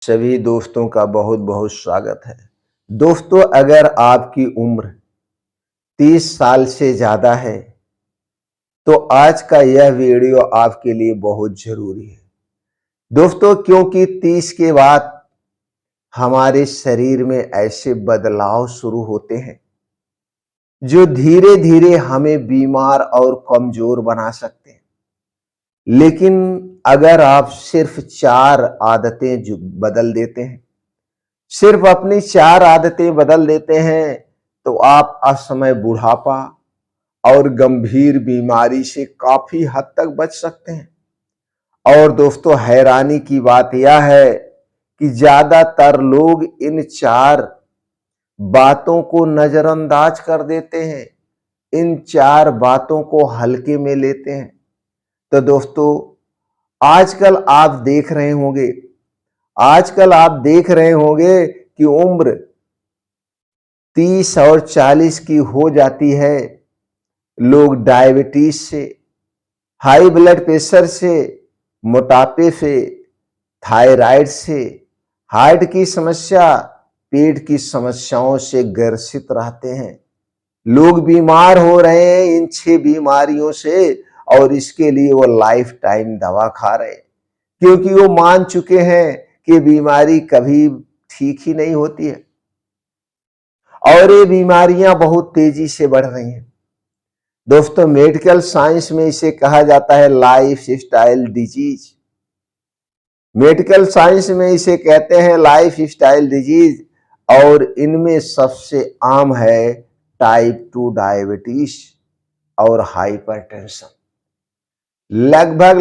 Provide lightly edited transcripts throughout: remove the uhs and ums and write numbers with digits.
सभी दोस्तों का बहुत बहुत स्वागत है। दोस्तों, अगर आपकी उम्र 30 साल से ज्यादा है तो आज का यह वीडियो आपके लिए बहुत जरूरी है दोस्तों, क्योंकि 30 के बाद हमारे शरीर में ऐसे बदलाव शुरू होते हैं जो धीरे धीरे हमें बीमार और कमजोर बना सकते हैं। लेकिन अगर आप सिर्फ 4 आदतें जो बदल देते हैं, सिर्फ अपनी 4 आदतें बदल देते हैं तो आप असमय बुढ़ापा और गंभीर बीमारी से काफी हद तक बच सकते हैं। और दोस्तों, हैरानी की बात यह है कि ज्यादातर लोग इन 4 बातों को नजरअंदाज कर देते हैं, इन 4 बातों को हल्के में लेते हैं। तो दोस्तों, आजकल आप देख रहे होंगे कि उम्र 30 और 40 की हो जाती है, लोग डायबिटीज से, हाई ब्लड प्रेशर से, मोटापे से, थायराइड से, हार्ट की समस्या, पेट की समस्याओं से ग्रसित रहते हैं। लोग बीमार हो रहे हैं इन 6 बीमारियों से, और इसके लिए वो लाइफ टाइम दवा खा रहे हैं, क्योंकि वो मान चुके हैं कि बीमारी कभी ठीक ही नहीं होती है और ये बीमारियां बहुत तेजी से बढ़ रही हैं। दोस्तों, मेडिकल साइंस में इसे कहा जाता है life style disease. Medical science में इसे कहते हैं लाइफ स्टाइल डिजीज, और इनमें सबसे आम है टाइप 2 डायबिटीज और हाइपरटेंशन। लगभग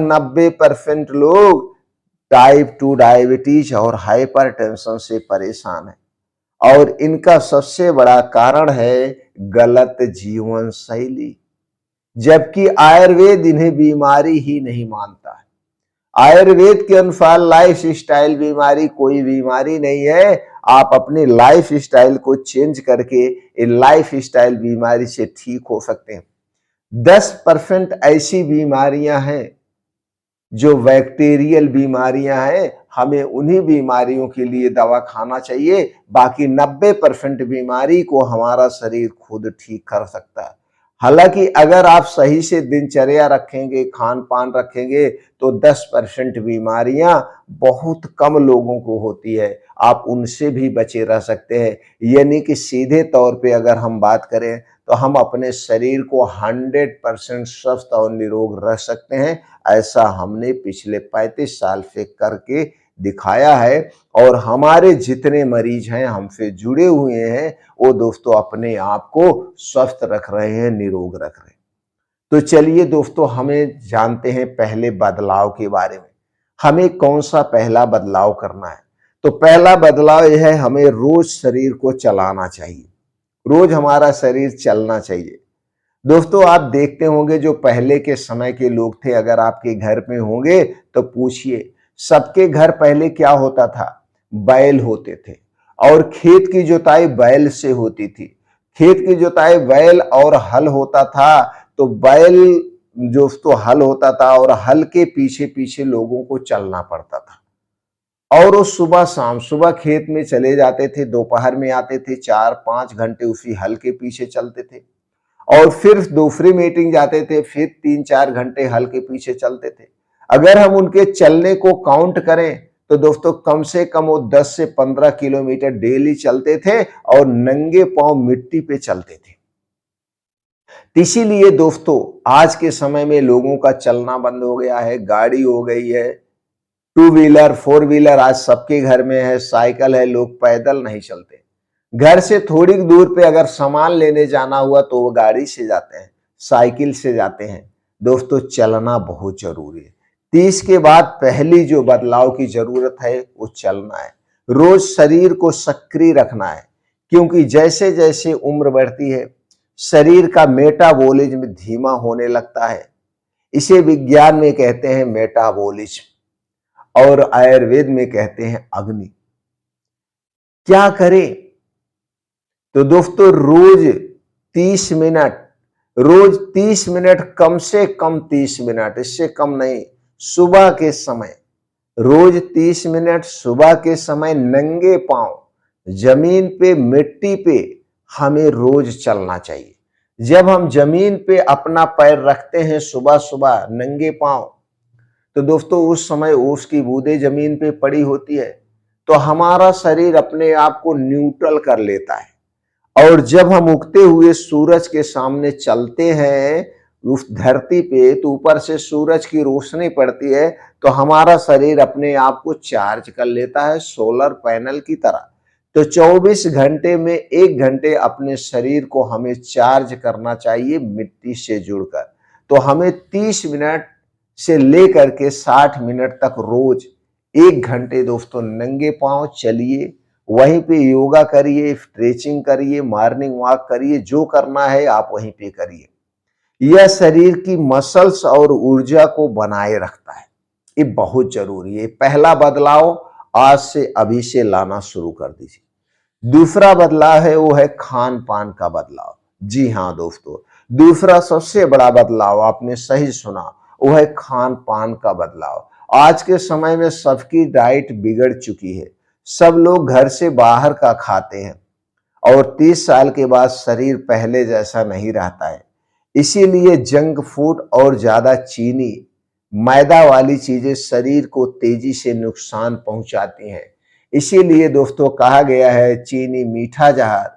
90% लोग टाइप 2 डायबिटीज और हाइपरटेंशन से परेशान हैं, और इनका सबसे बड़ा कारण है गलत जीवन शैली, जबकि आयुर्वेद इन्हें बीमारी ही नहीं मानता है। आयुर्वेद के अनुसार लाइफ स्टाइल बीमारी कोई बीमारी नहीं है। आप अपनी लाइफ स्टाइल को चेंज करके इन लाइफ स्टाइल बीमारी से ठीक हो सकते हैं। 10% ऐसी बीमारियां हैं जो बैक्टीरियल बीमारियां हैं, हमें उन्हीं बीमारियों के लिए दवा खाना चाहिए। बाकी 90% बीमारी को हमारा शरीर खुद ठीक कर सकता है। हालांकि अगर आप सही से दिनचर्या रखेंगे, खान पान रखेंगे, तो 10% बीमारियां बहुत कम लोगों को होती है, आप उनसे भी बचे रह सकते हैं। यानी कि सीधे तौर पे अगर हम बात करें तो हम अपने शरीर को 100% स्वस्थ और निरोग रख सकते हैं। ऐसा हमने पिछले 35 साल से करके दिखाया है, और हमारे जितने मरीज हैं हमसे जुड़े हुए हैं वो दोस्तों अपने आप को स्वस्थ रख रहे हैं, निरोग रख रहे हैं। तो चलिए दोस्तों, हमें जानते हैं पहले बदलाव के बारे में। हमें कौन सा पहला बदलाव करना है? तो पहला बदलाव यह है, हमें रोज शरीर को चलाना चाहिए, रोज हमारा शरीर चलना चाहिए। दोस्तों, आप देखते होंगे जो पहले के समय के लोग थे, अगर आपके घर में होंगे तो पूछिए, सबके घर पहले क्या होता था? बैल होते थे, और खेत की जुताई बैल से होती थी। खेत की जुताई बैल और हल होता था, तो बैल दोस्तों हल होता था, और हल के पीछे पीछे लोगों को चलना पड़ता था, और वो सुबह शाम, सुबह खेत में चले जाते थे, दोपहर में आते थे, 4-5 घंटे उसी हल के पीछे चलते थे, और फिर दूसरी मीटिंग जाते थे, फिर 3-4 घंटे हल के पीछे चलते थे। अगर हम उनके चलने को काउंट करें तो दोस्तों कम से कम वो 10 से 15 किलोमीटर डेली चलते थे, और नंगे पांव मिट्टी पे चलते थे। इसीलिए दोस्तों आज के समय में लोगों का चलना बंद हो गया है, गाड़ी हो गई है, 2 व्हीलर 4 व्हीलर आज सबके घर में है, साइकिल है, लोग पैदल नहीं चलते। घर से थोड़ी दूर पे अगर सामान लेने जाना हुआ तो वो गाड़ी से जाते हैं, साइकिल से जाते हैं। दोस्तों, चलना बहुत जरूरी है। 30 के बाद पहली जो बदलाव की जरूरत है वो चलना है। रोज शरीर को सक्रिय रखना है, क्योंकि जैसे जैसे उम्र बढ़ती है शरीर का मेटाबॉलिज्म धीमा होने लगता है। इसे विज्ञान में कहते हैं मेटाबॉलिज्म, और आयुर्वेद में कहते हैं अग्नि। क्या करें? तो दोस्तों रोज 30 मिनट, कम से कम 30 मिनट, इससे कम नहीं, सुबह के समय रोज 30 मिनट सुबह के समय नंगे पांव जमीन पे, मिट्टी पे हमें रोज चलना चाहिए। जब हम जमीन पे अपना पैर रखते हैं सुबह सुबह नंगे पांव, तो दोस्तों उस समय ओस की बूंदें जमीन पे पड़ी होती है, तो हमारा शरीर अपने आप को न्यूट्रल कर लेता है। और जब हम उगते हुए सूरज के सामने चलते हैं उस धरती पे, तो ऊपर से सूरज की रोशनी पड़ती है, तो हमारा शरीर अपने आप को चार्ज कर लेता है सोलर पैनल की तरह। तो 24 घंटे में 1 घंटे अपने शरीर को हमें चार्ज करना चाहिए मिट्टी से जुड़कर। तो हमें 30 मिनट से लेकर के 60 मिनट तक रोज 1 घंटे दोस्तों नंगे पांव चलिए, वहीं पे योगा करिए, स्ट्रेचिंग करिए, मॉर्निंग वॉक करिए, जो करना है आप वहीं पे करिए। यह शरीर की मसल्स और ऊर्जा को बनाए रखता है। ये बहुत जरूरी है। पहला बदलाव आज से अभी से लाना शुरू कर दीजिए। दूसरा बदलाव है वो है खान पान का बदलाव। जी हाँ दोस्तों, दूसरा सबसे बड़ा बदलाव आपने सही सुना, वो है खान पान का बदलाव। आज के समय में सबकी डाइट बिगड़ चुकी है। सब लोग घर से बाहर का खाते हैं और 30 साल के बाद शरीर पहले जैसा नहीं रहता है। इसीलिए जंक फूड और ज्यादा चीनी, मैदा वाली चीजें शरीर को तेजी से नुकसान पहुंचाती हैं। इसीलिए दोस्तों कहा गया है चीनी मीठा जहर,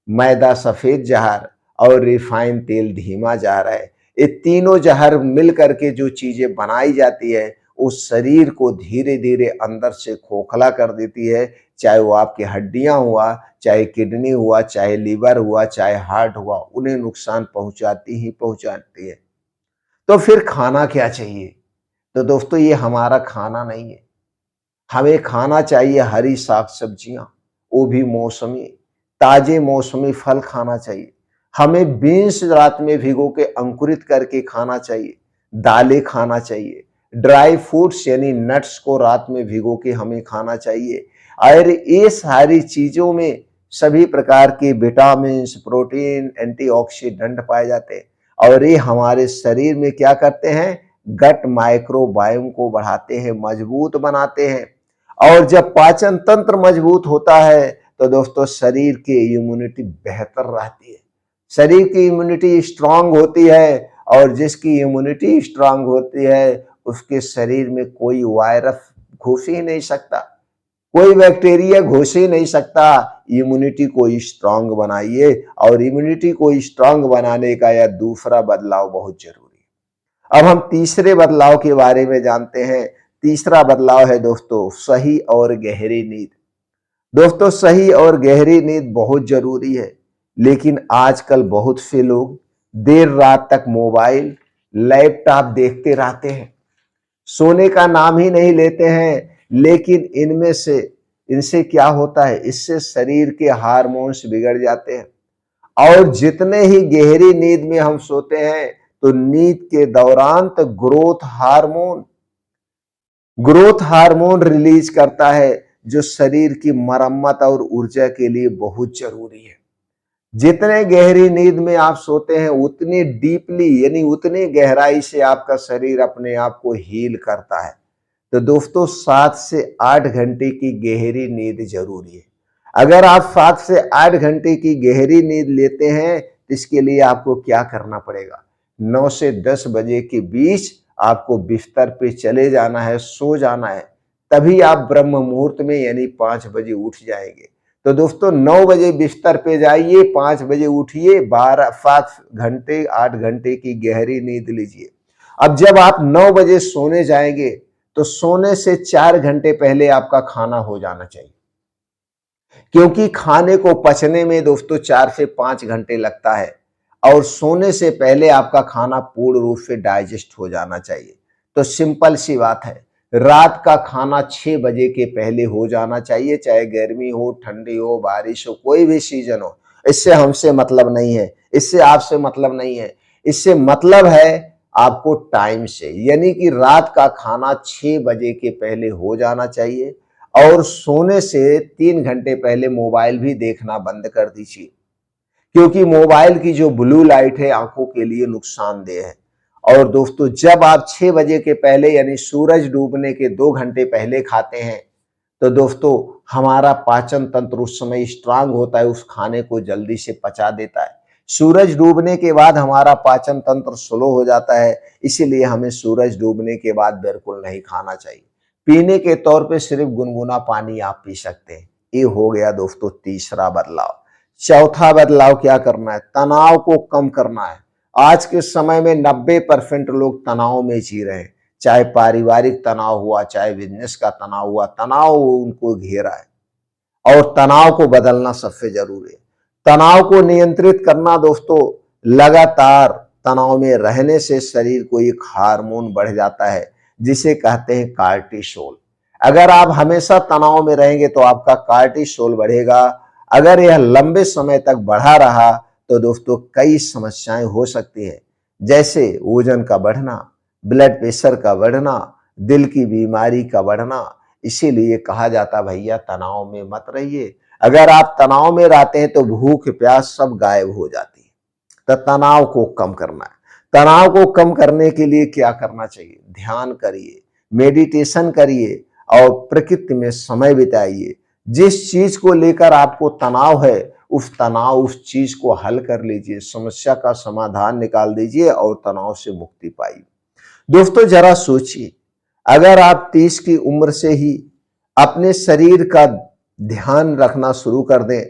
मैदा सफेद जहर और रिफाइंड तेल धीमा जहर है। ये तीनों जहर मिल करके जो चीजें बनाई जाती है उस शरीर को धीरे धीरे अंदर से खोखला कर देती है। चाहे वो आपकी हड्डियां हुआ, चाहे किडनी हुआ, चाहे लीवर हुआ, चाहे हार्ट हुआ, उन्हें नुकसान पहुंचाती ही पहुंचाती है। तो फिर खाना क्या चाहिए? तो दोस्तों ये हमारा खाना नहीं है। हमें खाना चाहिए हरी साग सब्जियां, वो भी मौसमी, ताजे मौसमी फल खाना चाहिए। हमें बीन्स रात में भिगो के अंकुरित करके खाना चाहिए, दालें खाना चाहिए, ड्राई फ्रूट्स यानी नट्स को रात में भिगो के हमें खाना चाहिए। और ये सारी चीजों में सभी प्रकार के विटामिन, प्रोटीन, एंटीऑक्सीडेंट पाए जाते हैं और ये हमारे शरीर में क्या करते हैं, गट माइक्रोबायोम को बढ़ाते हैं, मजबूत बनाते हैं। और जब पाचन तंत्र मजबूत होता है तो दोस्तों शरीर की इम्यूनिटी बेहतर रहती है। शरीर की इम्यूनिटी स्ट्रांग होती है और जिसकी इम्यूनिटी स्ट्रांग होती है उसके शरीर में कोई वायरस घुस ही नहीं सकता, कोई बैक्टीरिया घुस ही नहीं सकता। इम्यूनिटी को स्ट्रांग बनाइए और इम्यूनिटी को स्ट्रांग बनाने का यह दूसरा बदलाव बहुत जरूरी है। अब हम तीसरे बदलाव के बारे में जानते हैं। तीसरा बदलाव है दोस्तों सही और गहरी नींद। दोस्तों सही और गहरी नींद बहुत जरूरी है, लेकिन आजकल बहुत से लोग देर रात तक मोबाइल, लैपटॉप देखते रहते हैं, सोने का नाम ही नहीं लेते हैं। लेकिन इनसे क्या होता है, इससे शरीर के हार्मोन्स बिगड़ जाते हैं। और जितने ही गहरी नींद में हम सोते हैं तो नींद के दौरान तो ग्रोथ हार्मोन रिलीज करता है जो शरीर की मरम्मत और ऊर्जा के लिए बहुत जरूरी है। जितने गहरी नींद में आप सोते हैं उतनी डीपली यानी उतनी गहराई से आपका शरीर अपने आप को हील करता है। तो दोस्तों 7 से 8 घंटे की गहरी नींद जरूरी है। अगर आप 7 से 8 घंटे की गहरी नींद लेते हैं तो इसके लिए आपको क्या करना पड़ेगा, 9 से 10 बजे के बीच आपको बिस्तर पे चले जाना है, सो जाना है। तभी आप ब्रह्म मुहूर्त में यानी 5 बजे उठ जाएंगे। तो दोस्तों 9 बजे बिस्तर पे जाइए, 5 बजे उठिए, 7 घंटे 8 घंटे की गहरी नींद लीजिए। अब जब आप 9 बजे सोने जाएंगे तो सोने से 4 घंटे पहले आपका खाना हो जाना चाहिए, क्योंकि खाने को पचने में दोस्तों 4 से 5 घंटे लगता है और सोने से पहले आपका खाना पूर्ण रूप से डाइजेस्ट हो जाना चाहिए। तो सिंपल सी बात है, रात का खाना 6 बजे के पहले हो जाना चाहिए, चाहे गर्मी हो, ठंडी हो, बारिश हो, कोई भी सीजन हो। इससे हमसे मतलब नहीं है, इससे आपसे मतलब नहीं है, इससे मतलब है आपको टाइम से, यानी कि रात का खाना 6 बजे के पहले हो जाना चाहिए। और सोने से 3 घंटे पहले मोबाइल भी देखना बंद कर दीजिए, क्योंकि मोबाइल की जो ब्लू लाइट है आंखों के लिए नुकसानदेह है और दोस्तों जब आप 6 बजे के पहले यानी सूरज डूबने के 2 घंटे पहले खाते हैं तो दोस्तों हमारा पाचन तंत्र उस समय स्ट्रांग होता है, उस खाने को जल्दी से पचा देता है। सूरज डूबने के बाद हमारा पाचन तंत्र स्लो हो जाता है, इसीलिए हमें सूरज डूबने के बाद बिल्कुल नहीं खाना चाहिए। पीने के तौर पे सिर्फ गुनगुना पानी आप पी सकते हैं। ये हो गया दोस्तों तीसरा बदलाव। चौथा बदलाव क्या करना है? तनाव को कम करना है। आज के समय में 90% लोग तनाव में जी रहे हैं, चाहे पारिवारिक तनाव हुआ, चाहे बिजनेस का तनाव हुआ, तनाव उनको घेरा है और तनाव को बदलना सबसे जरूरी है। तनाव को नियंत्रित करना दोस्तों, लगातार तनाव में रहने से शरीर को एक हार्मोन बढ़ जाता है जिसे कहते हैं कार्टिसोल। अगर आप हमेशा तनाव में रहेंगे तो आपका कार्टिसोल बढ़ेगा। अगर यह लंबे समय तक बढ़ा रहा तो दोस्तों कई समस्याएं हो सकती है, जैसे वजन का बढ़ना, ब्लड प्रेशर का बढ़ना, दिल की बीमारी का बढ़ना। इसीलिए कहा जाता भैया तनाव में मत रहिए। अगर आप तनाव में रहते हैं तो भूख प्यास सब गायब हो जाती है। तो तनाव को कम करना है। तनाव को कम करने के लिए क्या करना चाहिए? ध्यान करिए, मेडिटेशन करिए और प्रकृति में समय बिताइए। जिस चीज को लेकर आपको तनाव है उस चीज को हल कर लीजिए, समस्या का समाधान निकाल दीजिए और तनाव से मुक्ति पाइए। दोस्तों जरा सोचिए, अगर आप 30 की उम्र से ही अपने शरीर का ध्यान रखना शुरू कर दें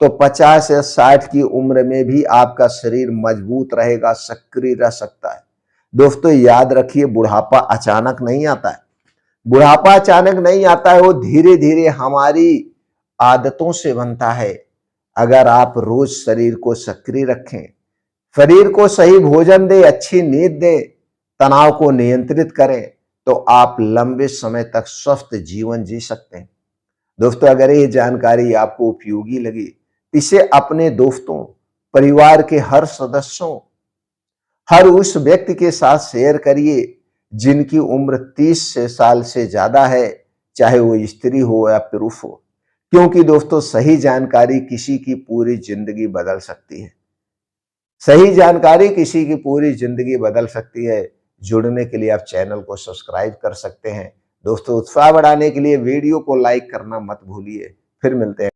तो 50 या 60 की उम्र में भी आपका शरीर मजबूत रहेगा, सक्रिय रह सकता है। दोस्तों याद रखिए, बुढ़ापा अचानक नहीं आता है। बुढ़ापा अचानक नहीं आता है, वो धीरे धीरे हमारी आदतों से बनता है। अगर आप रोज शरीर को सक्रिय रखें, शरीर को सही भोजन दें, अच्छी नींद दें, तनाव को नियंत्रित करें तो आप लंबे समय तक स्वस्थ जीवन जी सकते हैं। दोस्तों अगर ये जानकारी आपको उपयोगी लगी, इसे अपने दोस्तों, परिवार के हर सदस्यों, हर उस व्यक्ति के साथ शेयर करिए जिनकी उम्र 30 साल से ज्यादा है, चाहे वो स्त्री हो या पुरुष हो। क्योंकि दोस्तों सही जानकारी किसी की पूरी जिंदगी बदल सकती है। सही जानकारी किसी की पूरी जिंदगी बदल सकती है। जुड़ने के लिए आप चैनल को सब्सक्राइब कर सकते हैं। दोस्तों उत्साह बढ़ाने के लिए वीडियो को लाइक करना मत भूलिए। फिर मिलते हैं।